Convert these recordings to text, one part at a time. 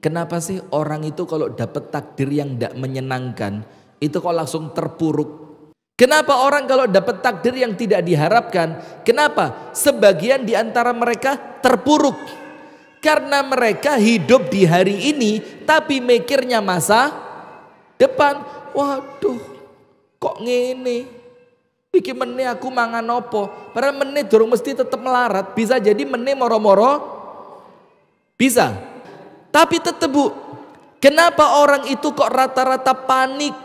Kenapa sih orang itu kalau dapat takdir yang tidak menyenangkan itu kok langsung terpuruk? Kenapa orang kalau dapat takdir yang tidak diharapkan, kenapa sebagian di antara mereka terpuruk? Karena mereka hidup di hari ini tapi mikirnya masa depan. Waduh, kok ngene? Iki meneh aku mangan opo? Padahal meneh durung mesti tetep melarat, bisa jadi meneh moro-moro bisa. Tapi tetep Bu, kenapa orang itu kok rata-rata panik,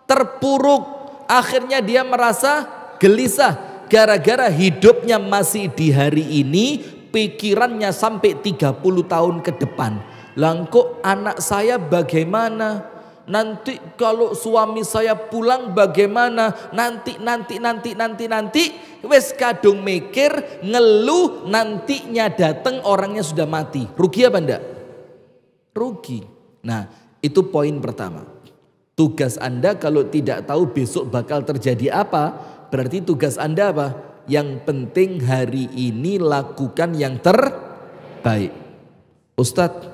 terpuruk? Akhirnya dia merasa gelisah gara-gara hidupnya masih di hari ini, pikirannya sampai 30 tahun ke depan. Langkok anak saya bagaimana? Nanti kalau suami saya pulang bagaimana? Nanti. Wes kadung mikir, ngeluh, nantinya datang orangnya sudah mati. Rugi apa enggak? Rugi. Nah, itu poin pertama. Tugas Anda kalau tidak tahu besok bakal terjadi apa, berarti tugas Anda apa? Yang penting hari ini lakukan yang terbaik. Ustadz,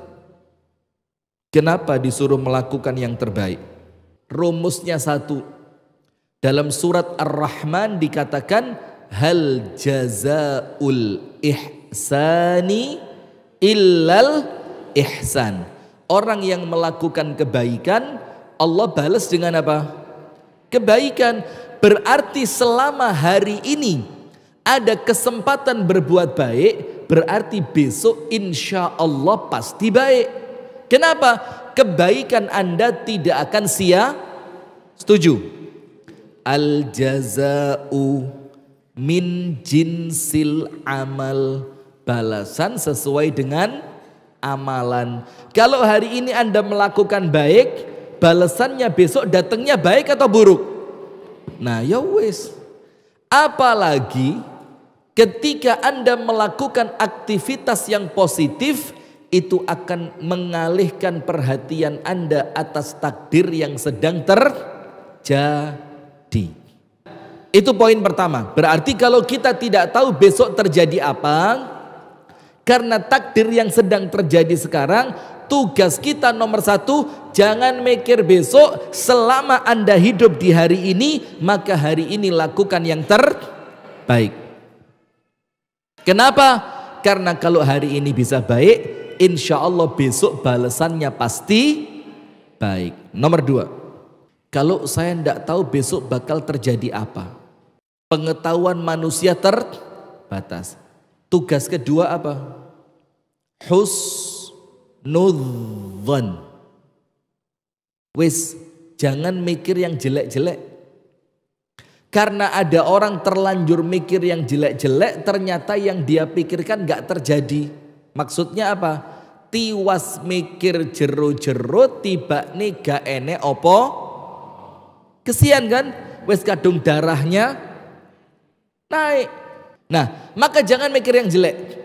kenapa disuruh melakukan yang terbaik? Rumusnya satu. Dalam surat Ar-Rahman dikatakan hal jazaul ihsani illal ihsan. Orang yang melakukan kebaikan Allah balas dengan apa? Kebaikan. Berarti selama hari ini ada kesempatan berbuat baik, berarti besok insya Allah pasti baik. Kenapa? Kebaikan Anda tidak akan setuju. Al jaza'u min jinsil amal. Balasan sesuai dengan amalan. Kalau hari ini Anda melakukan baik, balasannya besok datangnya baik atau buruk? Nah ya wes. Apalagi ketika Anda melakukan aktivitas yang positif, itu akan mengalihkan perhatian Anda atas takdir yang sedang terjadi. Itu poin pertama. Berarti kalau kita tidak tahu besok terjadi apa, karena takdir yang sedang terjadi sekarang, tugas kita nomor satu, jangan mikir besok. Selama Anda hidup di hari ini, maka hari ini lakukan yang terbaik. Kenapa? Karena kalau hari ini bisa baik, insya Allah besok balasannya pasti baik. Nomor dua, kalau saya tidak tahu besok bakal terjadi apa, pengetahuan manusia terbatas. Tugas kedua apa? Husnudzon. Wis, jangan mikir yang jelek-jelek. Karena ada orang terlanjur mikir yang jelek-jelek, ternyata yang dia pikirkan gak terjadi. Maksudnya apa? Tiwas mikir jero-jero, tiba nih gak enek opo. Kesian kan? Wis kadung darahnya naik. Nah, maka jangan mikir yang jelek.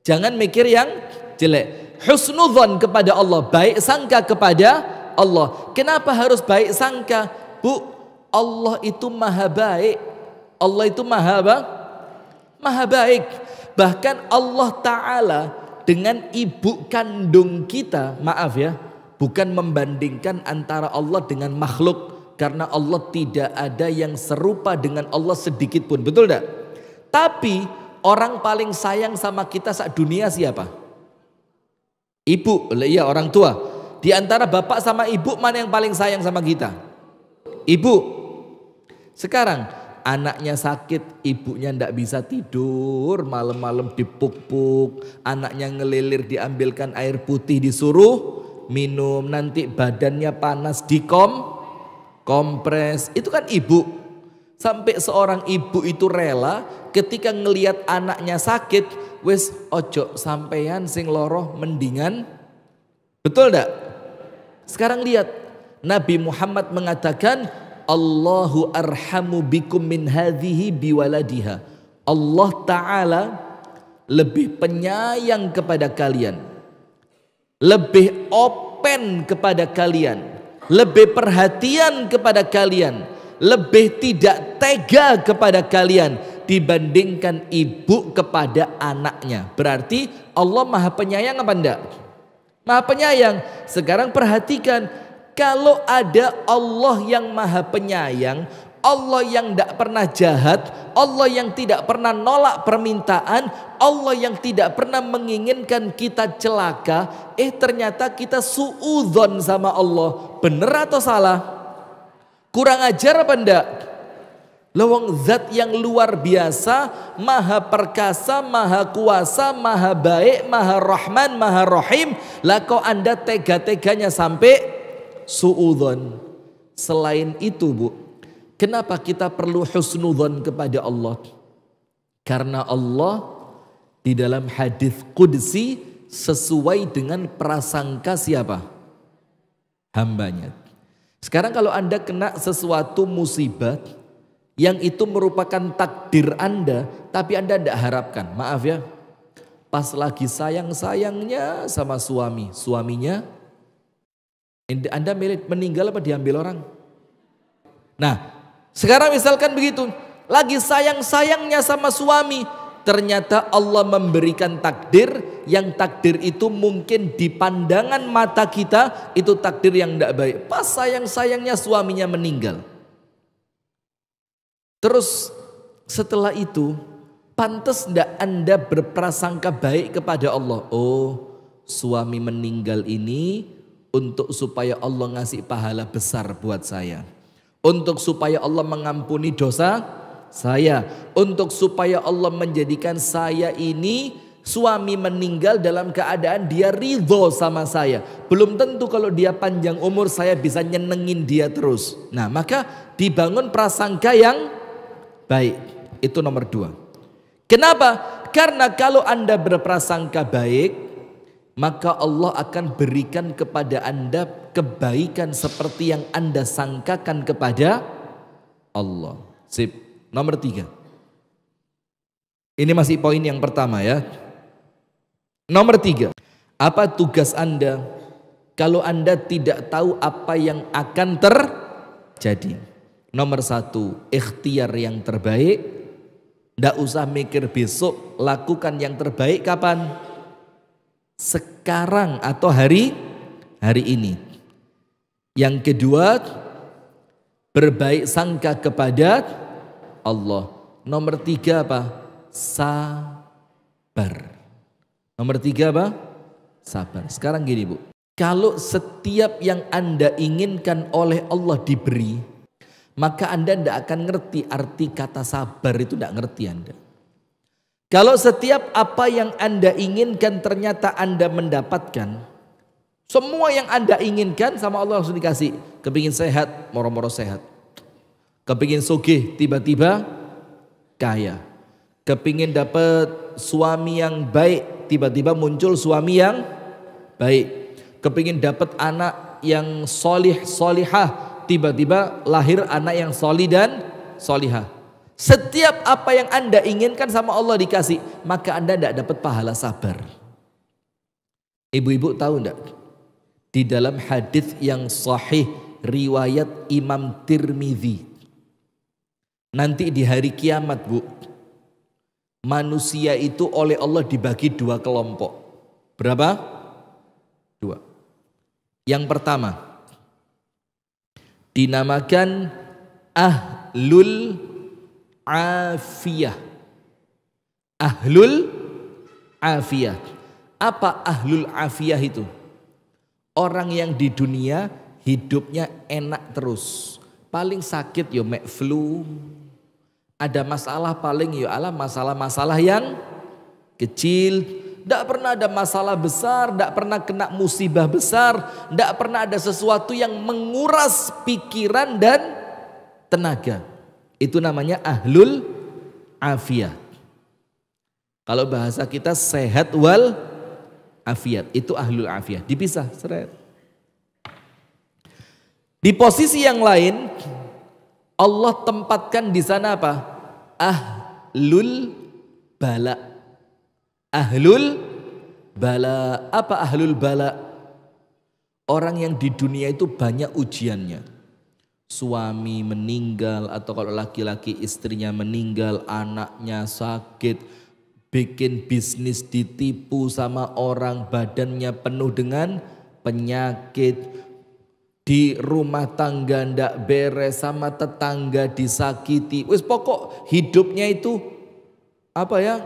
Jangan mikir yang jelek. Husnudzon kepada Allah, baik sangka kepada Allah. Kenapa harus baik sangka? Bu, Allah itu maha baik. Allah itu maha baik. Bahkan Allah Ta'ala dengan ibu kandung kita, maaf ya, bukan membandingkan antara Allah dengan makhluk, karena Allah tidak ada yang serupa dengan Allah sedikit pun, betul tidak? Tapi orang paling sayang sama kita saat dunia siapa? Ibu, iya orang tua. Di antara bapak sama ibu, mana yang paling sayang sama kita? Ibu. Sekarang anaknya sakit, ibunya ndak bisa tidur, malam-malam dipuk-puk, anaknya ngelilir, diambilkan air putih disuruh minum, nanti badannya panas kompres. Itu kan ibu. Sampai seorang ibu itu rela ketika ngelihat anaknya sakit, wes ojo sampean sing loroh mendingan. Betul enggak? Sekarang lihat, Nabi Muhammad mengatakan, Allahu arhamu bikum min hadhihi biwaladiha. Allah Ta'ala lebih penyayang kepada kalian, lebih open kepada kalian, lebih perhatian kepada kalian, lebih tidak tega kepada kalian dibandingkan ibu kepada anaknya. Berarti Allah maha penyayang apa enggak? Maha penyayang. Sekarang perhatikan, kalau ada Allah yang maha penyayang, Allah yang tidak pernah jahat, Allah yang tidak pernah nolak permintaan, Allah yang tidak pernah menginginkan kita celaka, ternyata kita suudzon sama Allah. Benar atau salah? Kurang ajar apa enggak? Lawang zat yang luar biasa, maha perkasa, maha kuasa, maha baik, maha rahman, maha rahim. Lah kok Anda tega-teganya sampai suudzon. Selain itu Bu, kenapa kita perlu husnudzon kepada Allah? Karena Allah di dalam hadis qudsi sesuai dengan prasangka siapa? Hambanya. Sekarang kalau Anda kena sesuatu musibah yang itu merupakan takdir Anda, tapi Anda tidak harapkan, maaf ya, pas lagi sayang-sayangnya sama suaminya, Anda meninggal apa diambil orang? Nah, sekarang misalkan begitu, lagi sayang-sayangnya sama suami, ternyata Allah memberikan takdir, yang takdir itu mungkin di pandangan mata kita itu takdir yang tidak baik. Pas sayang-sayangnya suaminya meninggal. Terus setelah itu, pantas tidak Anda berprasangka baik kepada Allah? Oh, suami meninggal ini untuk supaya Allah ngasih pahala besar buat saya. Untuk supaya Allah mengampuni dosa saya. Untuk supaya Allah menjadikan saya ini, suami meninggal dalam keadaan dia ridho sama saya. Belum tentu kalau dia panjang umur saya bisa nyenengin dia terus. Nah, maka dibangun prasangka yang baik. Itu nomor 2. Kenapa? Karena kalau Anda berprasangka baik, maka Allah akan berikan kepada Anda kebaikan seperti yang Anda sangkakan kepada Allah. Sip. Nomor 3. Ini masih poin yang pertama ya. Nomor 3. Apa tugas Anda kalau Anda tidak tahu apa yang akan terjadi? Nomor 1, ikhtiar yang terbaik. Tidak usah mikir besok, lakukan yang terbaik kapan? Sekarang atau hari ini. Yang kedua, berbaik sangka kepada Allah. Nomor 3 apa? Sabar. Nomor 3 apa? Sabar. Sekarang gini Bu, kalau setiap yang Anda inginkan oleh Allah diberi, maka Anda tidak akan ngerti arti kata sabar itu, tidak ngerti Anda. Kalau setiap apa yang Anda inginkan ternyata Anda mendapatkan, semua yang Anda inginkan sama Allah langsung dikasih. Kepingin sehat, moro-moro sehat. Kepingin sugih, tiba-tiba kaya. Kepingin dapat suami yang baik, tiba-tiba muncul suami yang baik. Kepingin dapat anak yang solihah, tiba-tiba lahir anak yang solih dan solihah. Setiap apa yang Anda inginkan sama Allah dikasih, maka Anda tidak dapat pahala sabar. Ibu-ibu tahu enggak? Di dalam hadis yang sahih riwayat Imam Tirmidzi, nanti di hari kiamat Bu, manusia itu oleh Allah dibagi 2 kelompok. Berapa? 2. Yang pertama dinamakan ahlul afiyah. Ahlul afiyah. Apa ahlul afiyah itu? Orang yang di dunia hidupnya enak terus. Paling sakit yo mek flu. Ada masalah paling yo ala masalah-masalah yang kecil. Tidak pernah ada masalah besar, tidak pernah kena musibah besar, tidak pernah ada sesuatu yang menguras pikiran dan tenaga. Itu namanya ahlul afiyah. Kalau bahasa kita sehat wal afiat, itu ahlul afiyah. Dipisah, seret. Di posisi yang lain, Allah tempatkan di sana apa? Ahlul bala. Ahlul bala. Apa ahlul bala? Orang yang di dunia itu banyak ujiannya. Suami meninggal, atau kalau laki-laki istrinya meninggal, anaknya sakit, bikin bisnis ditipu sama orang, badannya penuh dengan penyakit, di rumah tangga ndak beres, sama tetangga disakiti, wis pokok hidupnya itu apa ya,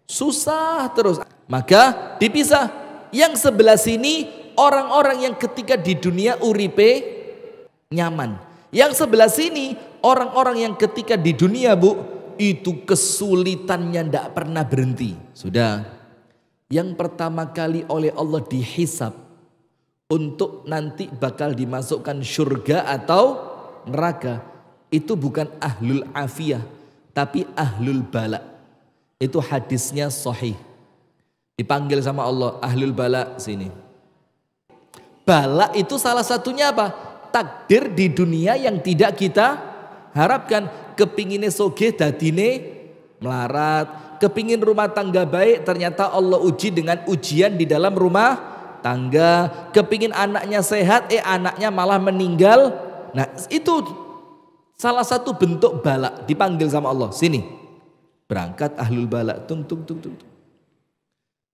susah terus. Maka dipisah. Yang sebelah sini orang-orang yang ketika di dunia uripe nyaman. Yang sebelah sini orang-orang yang ketika di dunia Bu, itu kesulitannya ndak pernah berhenti. Sudah. Yang pertama kali oleh Allah dihisab untuk nanti bakal dimasukkan surga atau neraka, itu bukan ahlul afiyah, tapi ahlul bala. Itu hadisnya sahih. Dipanggil sama Allah, ahlul bala sini. Bala itu salah satunya apa? Takdir di dunia yang tidak kita harapkan. Kepingine soge dadine melarat, kepingin rumah tangga baik, ternyata Allah uji dengan ujian di dalam rumah tangga. Kepingin anaknya sehat, anaknya malah meninggal. Nah itu salah satu bentuk bala. Dipanggil sama Allah, sini berangkat ahlul bala, tung.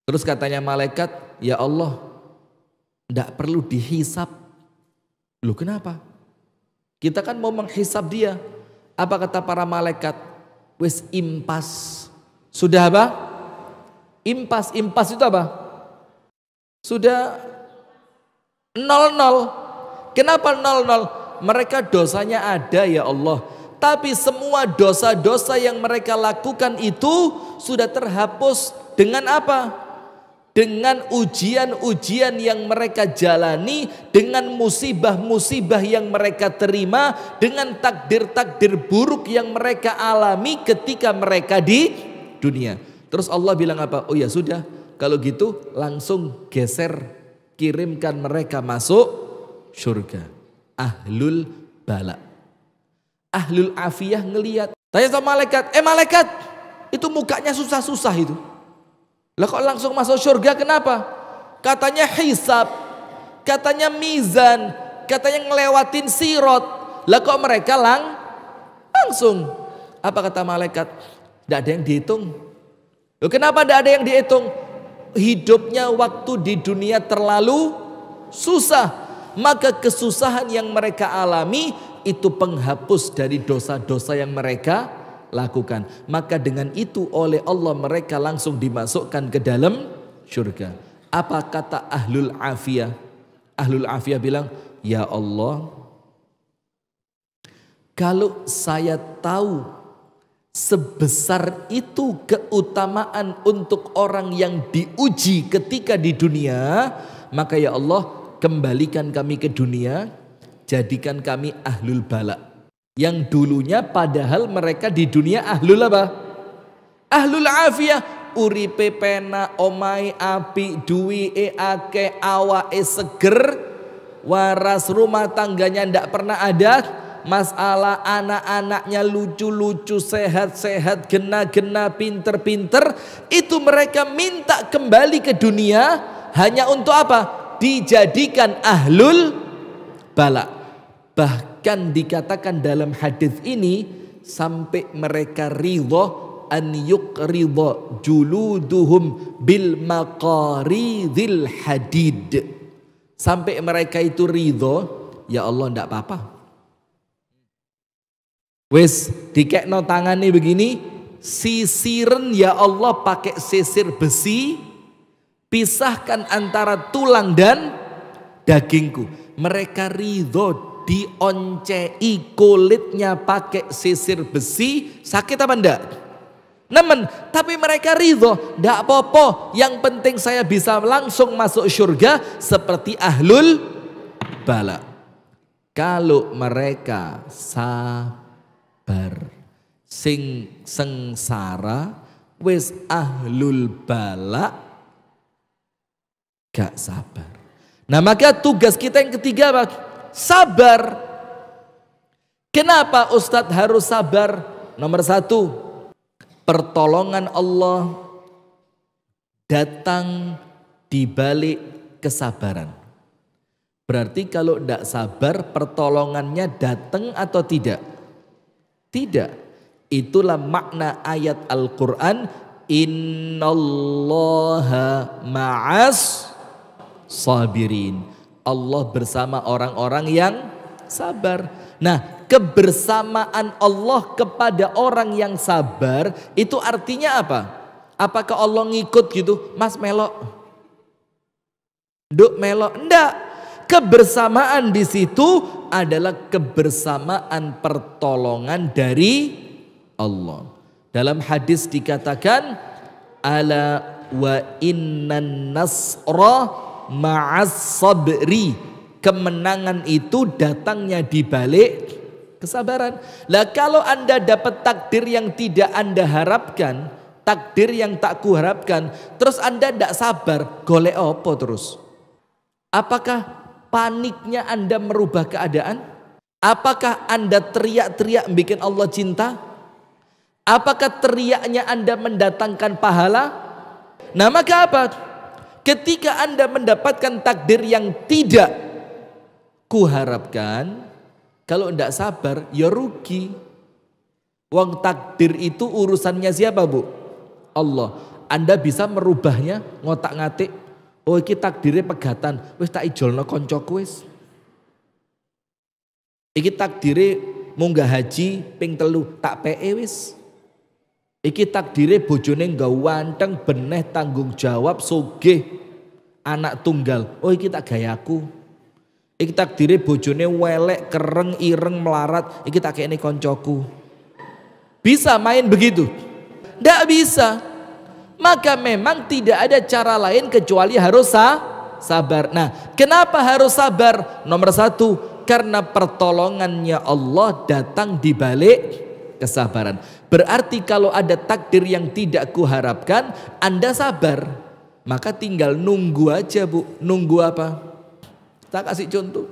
Terus katanya malaikat, ya Allah tidak perlu dihisap. Loh kenapa? Kita kan mau menghisap dia. Apa kata para malaikat? Wis impas. Sudah apa? Impas itu apa? Sudah 00. Kenapa 00? Mereka dosanya ada ya Allah. Tapi semua dosa-dosa yang mereka lakukan itu sudah terhapus dengan apa? Dengan ujian-ujian yang mereka jalani, dengan musibah-musibah yang mereka terima, dengan takdir-takdir buruk yang mereka alami ketika mereka di dunia. Terus Allah bilang apa? Oh ya sudah, kalau gitu langsung geser, kirimkan mereka masuk surga. Ahlul bala. Ahlul afiyah ngelihat, tanya sama malaikat, malaikat itu mukanya susah-susah itu. Lah kok langsung masuk surga, kenapa? Katanya hisab, katanya mizan, katanya ngelewatin sirot. Lah kok mereka langsung? Apa kata malaikat? Tidak ada yang dihitung. Loh kenapa tidak ada yang dihitung? Hidupnya waktu di dunia terlalu susah. Maka kesusahan yang mereka alami itu penghapus dari dosa-dosa yang mereka lakukan. Maka dengan itu oleh Allah mereka langsung dimasukkan ke dalam surga. Apa kata ahlul afiyah? Ahlul afiyah bilang, ya Allah, kalau saya tahu sebesar itu keutamaan untuk orang yang diuji ketika di dunia, maka ya Allah kembalikan kami ke dunia, jadikan kami ahlul bala. Yang dulunya padahal mereka di dunia ahlul apa? Ahlul afiyah, uripe pena, omai api, duwi ake, awae seger, waras, rumah tangganya ndak pernah ada masalah, anak-anaknya lucu-lucu, sehat-sehat, gena-gena, pinter-pinter. Itu mereka minta kembali ke dunia hanya untuk apa? Dijadikan ahlul bala. Bahkan dikatakan dalam hadis ini sampai mereka ridha an yuqridha juluduhum bil maqaridil hadid. Sampai mereka itu ridha, ya Allah ndak apa-apa. Wes dikekno tangane begini, sisiren ya Allah pakai sisir besi, pisahkan antara tulang dan dagingku. Mereka ridho dioncei kulitnya pakai sisir besi, sakit apa enggak? Nemen, tapi mereka ridho, enggak apa-apa, yang penting saya bisa langsung masuk surga seperti ahlul bala. Kalau mereka sabar, sing sengsara, wis ahlul bala gak sabar. Nah maka tugas kita yang ketiga Pak, sabar. Kenapa Ustadz harus sabar? Nomor satu, pertolongan Allah datang di balik kesabaran. Berarti kalau tidak sabar, pertolongannya datang atau tidak? Tidak. Itulah makna ayat Al-Quran, Innallaha ma'as sabirin. Allah bersama orang-orang yang sabar. Nah, kebersamaan Allah kepada orang yang sabar itu artinya apa? Apakah Allah ngikut gitu? Mas melok, Nduk melok? Enggak. Kebersamaan di situ adalah kebersamaan pertolongan dari Allah. Dalam hadis dikatakan, ala wa innan nasra ma'as sabri. Kemenangan itu datangnya di balik kesabaran. Lah kalau Anda dapat takdir yang tidak Anda harapkan, takdir yang tak kuharapkan, terus Anda tidak sabar, golek apa terus? Apakah paniknya Anda merubah keadaan? Apakah Anda teriak-teriak bikin Allah cinta? Apakah teriaknya Anda mendatangkan pahala? Nah maka apa? Ketika Anda mendapatkan takdir yang tidak kuharapkan, kalau tidak sabar ya rugi. Wong takdir itu urusannya siapa, Bu? Allah. Anda bisa merubahnya ngotak-ngatik. Oh iki takdirnya pegatan, wis tak ijolno koncoku wis. Iki takdirnya munggah haji ping 3 tak PE wis. Iki takdire bojone nggawa wanteng beneh tanggung jawab sugih anak tunggal. Oh iki tak gayaku. Iki takdire bojone welek kereng ireng melarat. Iki tak kene koncoku. Bisa main begitu? Ndak bisa. Maka memang tidak ada cara lain kecuali harus sabar. Nah, kenapa harus sabar? Nomor 1, karena pertolongannya Allah datang di balik kesabaran. Berarti kalau ada takdir yang tidak kuharapkan, Anda sabar. Maka tinggal nunggu aja, Bu. Nunggu apa? Tak kasih contoh.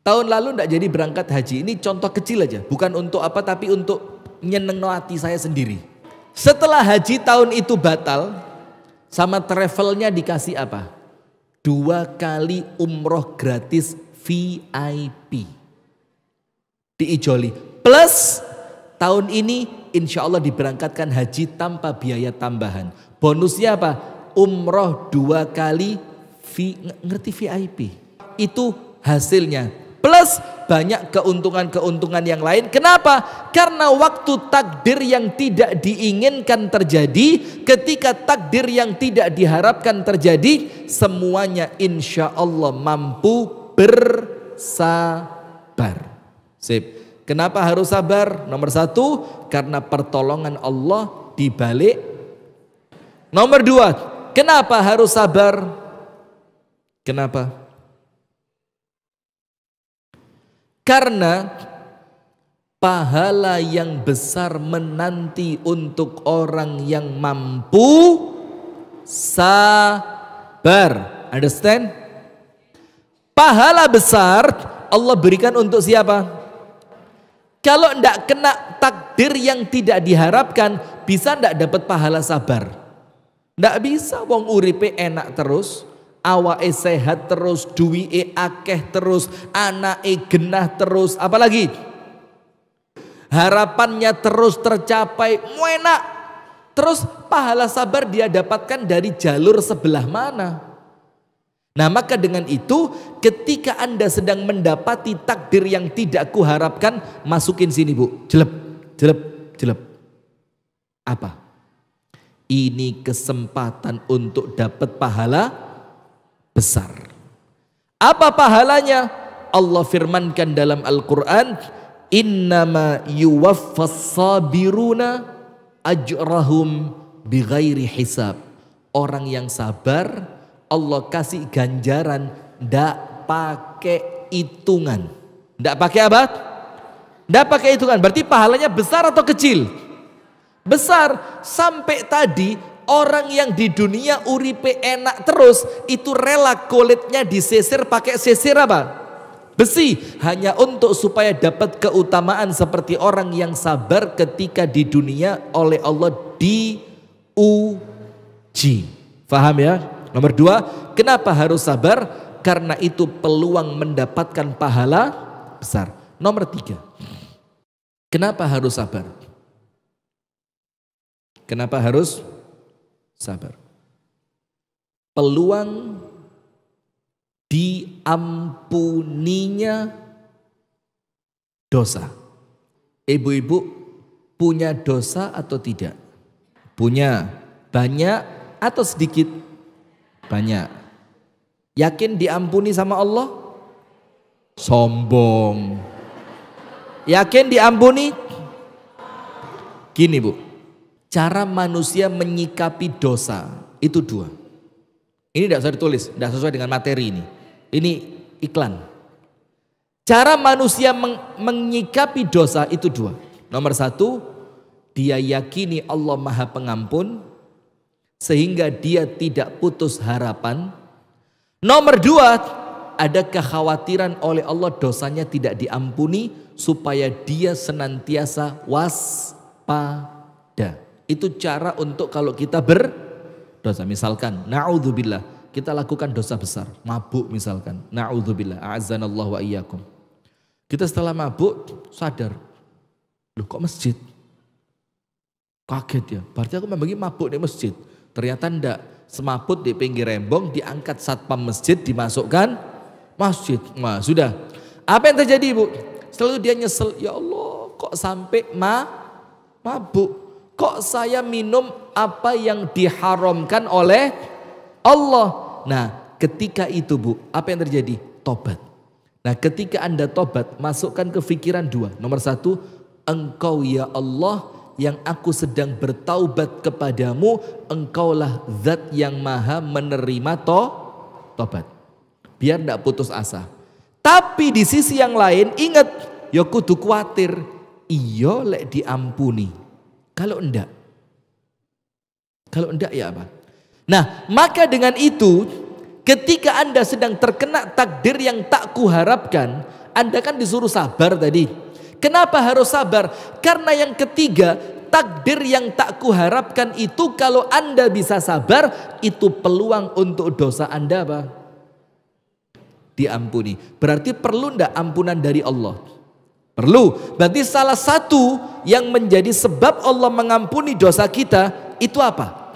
Tahun lalu tidak jadi berangkat haji. Ini contoh kecil aja. Bukan untuk apa, tapi untuk nyeneng hati saya sendiri. Setelah haji tahun itu batal, sama travelnya dikasih apa? 2 kali umroh gratis VIP. Diijoli. Plus tahun ini insya Allah diberangkatkan haji tanpa biaya tambahan. Bonusnya apa? Umroh 2 kali ngerti VIP. Itu hasilnya. Plus banyak keuntungan-keuntungan yang lain. Kenapa? Karena waktu takdir yang tidak diinginkan terjadi, ketika takdir yang tidak diharapkan terjadi, semuanya insya Allah mampu bersabar. Sip. Kenapa harus sabar? Nomor 1, karena pertolongan Allah di balik. Nomor 2, kenapa harus sabar? Kenapa? Karena pahala yang besar menanti untuk orang yang mampu sabar. Understand? Pahala besar Allah berikan untuk siapa? Kalau tidak kena takdir yang tidak diharapkan, bisa tidak dapat pahala sabar? Tidak bisa. Wong uripe enak terus, awake sehat terus, duwike akeh terus, anake genah terus, apalagi harapannya terus tercapai, enak. Terus pahala sabar dia dapatkan dari jalur sebelah mana? Nah maka dengan itu ketika Anda sedang mendapati takdir yang tidak kuharapkan, masukin sini, Bu. Jelep, jelep, jelep. Apa? Ini kesempatan untuk dapat pahala besar. Apa pahalanya? Allah firmankan dalam Al-Quran, innama yuwaffas sabiruna ajrahum bighairi hisab. Orang yang sabar Allah kasih ganjaran ndak pakai hitungan. Ndak pakai apa? Ndak pakai hitungan. Berarti pahalanya besar atau kecil? Besar. Sampai tadi orang yang di dunia uripe enak terus, itu rela kulitnya disisir pakai sisir apa? Besi. Hanya untuk supaya dapat keutamaan seperti orang yang sabar ketika di dunia oleh Allah diuji. Faham ya? Nomor 2, kenapa harus sabar? Karena itu peluang mendapatkan pahala besar. Nomor 3, kenapa harus sabar? Kenapa harus sabar? Peluang diampuninya dosa. Ibu-ibu punya dosa atau tidak? Punya. Banyak atau sedikit? Banyak. Yakin diampuni sama Allah? Sombong. Yakin diampuni? Gini Bu, cara manusia menyikapi dosa itu dua. Ini tidak usah ditulis, tidak sesuai dengan materi ini. Ini iklan. Cara manusia menyikapi dosa itu dua. Nomor satu, dia yakini Allah Maha Pengampun sehingga dia tidak putus harapan. Nomor dua, ada kekhawatiran oleh Allah dosanya tidak diampuni supaya dia senantiasa waspada. Itu cara untuk kalau kita berdosa. Misalkan, na'udzubillah, kita lakukan dosa besar, mabuk misalkan, na'udzubillah, a'azzanallahu wa iyyakum. Kita setelah mabuk sadar, loh kok masjid? Kaget ya, berarti aku membagi mabuk di masjid. Ternyata enggak, semaput di pinggir rembong, diangkat satpam masjid, dimasukkan masjid. Nah sudah, apa yang terjadi Bu? Selalu dia nyesel, ya Allah kok sampai mabuk? Kok saya minum apa yang diharamkan oleh Allah? Nah ketika itu Bu, apa yang terjadi? Tobat. Nah ketika Anda tobat, masukkan ke pikiran dua. Nomor satu, Engkau ya Allah yang aku sedang bertaubat kepadamu, Engkaulah zat yang maha menerima tobat. Biar tidak putus asa. Tapi di sisi yang lain ingat, ya kudu kuatir, iya lek diampuni. Kalau enggak ya apa? Nah maka dengan itu, ketika Anda sedang terkena takdir yang tak kuharapkan, Anda kan disuruh sabar tadi. Kenapa harus sabar? Karena yang ketiga, takdir yang tak kuharapkan itu kalau Anda bisa sabar, itu peluang untuk dosa Anda apa? Diampuni. Berarti perlu enggak ampunan dari Allah? Perlu. Berarti salah satu yang menjadi sebab Allah mengampuni dosa kita itu apa?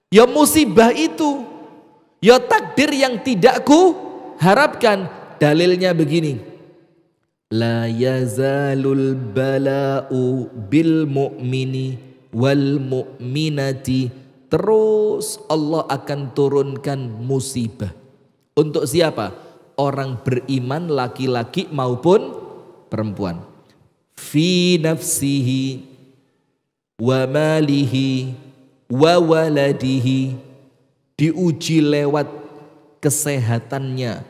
Ya musibah itu. Ya takdir yang tidak kuharapkan. Dalilnya begini. La yazalul bala'u bil mu'mini wal mu'minati. Terus Allah akan turunkan musibah. Untuk siapa? Orang beriman laki-laki maupun perempuan. Fi nafsihi wa malihi wa waladihi. Diuji lewat kesehatannya,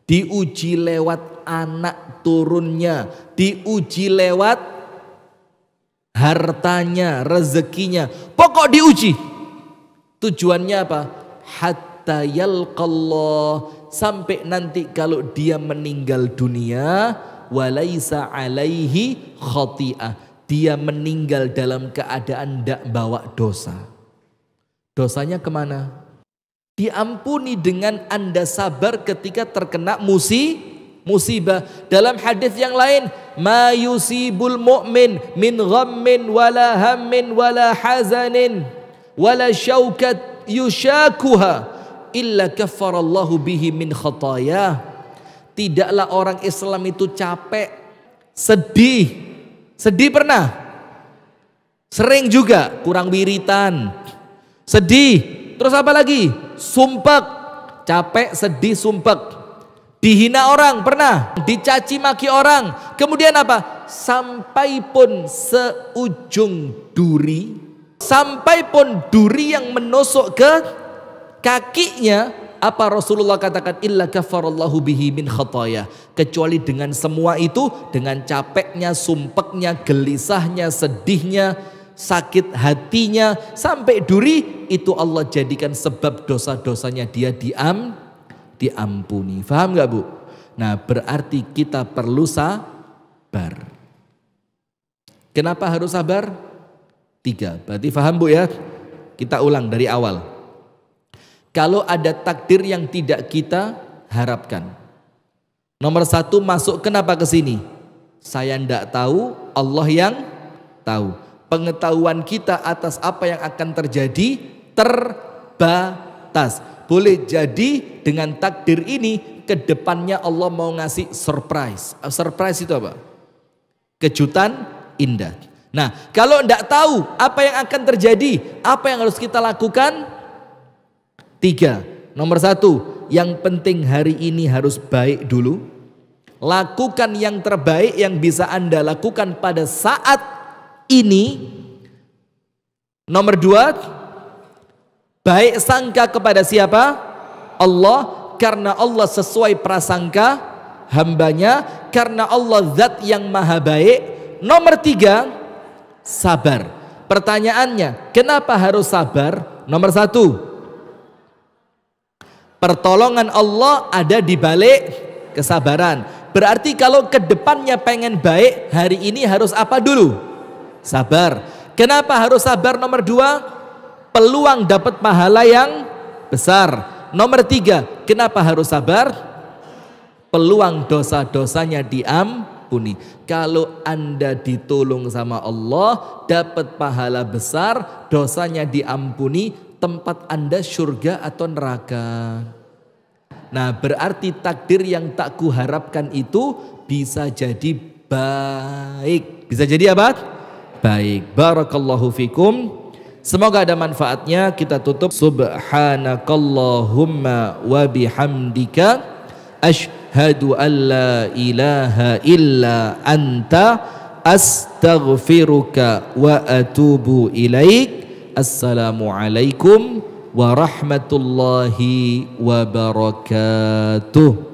diuji lewat anak turunnya, diuji lewat hartanya, rezekinya. Pokok diuji. Tujuannya apa? Hatta yalqallah, sampai nanti kalau dia meninggal dunia, walaisa alaihi khati'ah, dia meninggal dalam keadaan tidak bawa dosa. Dosanya kemana? Diampuni dengan Anda sabar ketika terkena musibah. Dalam hadis yang lain, ma yusibul mu'min min ghammin wala hammin wala hazanin wala syaukat yushakuha illa kaffarallahu bihi min khataya. Tidaklah orang Islam itu capek, sedih. Sedih pernah? Sering juga, kurang wiritan. Sedih. Terus apa lagi? Sumpek. Capek, sedih, sumpek. Dihina orang, pernah? Dicaci maki orang. Kemudian apa? Sampai pun seujung duri. Sampai pun duri yang menusuk ke kakinya. Apa Rasulullah katakan? Illa kafarallahu bihi min khataya. Kecuali dengan semua itu, dengan capeknya, sumpeknya, gelisahnya, sedihnya, sakit hatinya, sampai duri, itu Allah jadikan sebab dosa-dosanya dia diampuni. Faham gak Bu? Nah berarti kita perlu sabar. Kenapa harus sabar? 3. Berarti faham Bu ya? Kita ulang dari awal. Kalau ada takdir yang tidak kita harapkan, nomor 1 masuk kenapa ke sini? Saya ndak tahu, Allah yang tahu. Pengetahuan kita atas apa yang akan terjadi terbatas. Boleh jadi dengan takdir ini kedepannya Allah mau ngasih surprise. Surprise itu apa? Kejutan indah. Nah, kalau tidak tahu apa yang akan terjadi, apa yang harus kita lakukan? 3. Nomor 1, yang penting hari ini harus baik dulu. Lakukan yang terbaik yang bisa Anda lakukan pada saat ini. Nomor 2, baik sangka kepada siapa? Allah, karena Allah sesuai prasangka hambanya, karena Allah zat yang maha baik. Nomor 3, sabar. Pertanyaannya, kenapa harus sabar? Nomor 1, pertolongan Allah ada di balik kesabaran. Berarti kalau kedepannya pengen baik, hari ini harus apa dulu? Sabar. Kenapa harus sabar? Nomor 2, peluang dapat pahala yang besar. Nomor 3, kenapa harus sabar? Peluang dosa-dosanya diampuni. Kalau Anda ditolong sama Allah, dapat pahala besar, dosanya diampuni, tempat Anda surga atau neraka. Nah, berarti takdir yang tak kuharapkan itu bisa jadi baik. Bisa jadi apa? Baik. Barakallahu fikum. Semoga ada manfaatnya. Kita tutup. Subhanakallahumma wa bihamdika asyhadu an la ilaha illa anta astaghfiruka wa atubu ilaik. Assalamualaikum warahmatullahi wabarakatuh.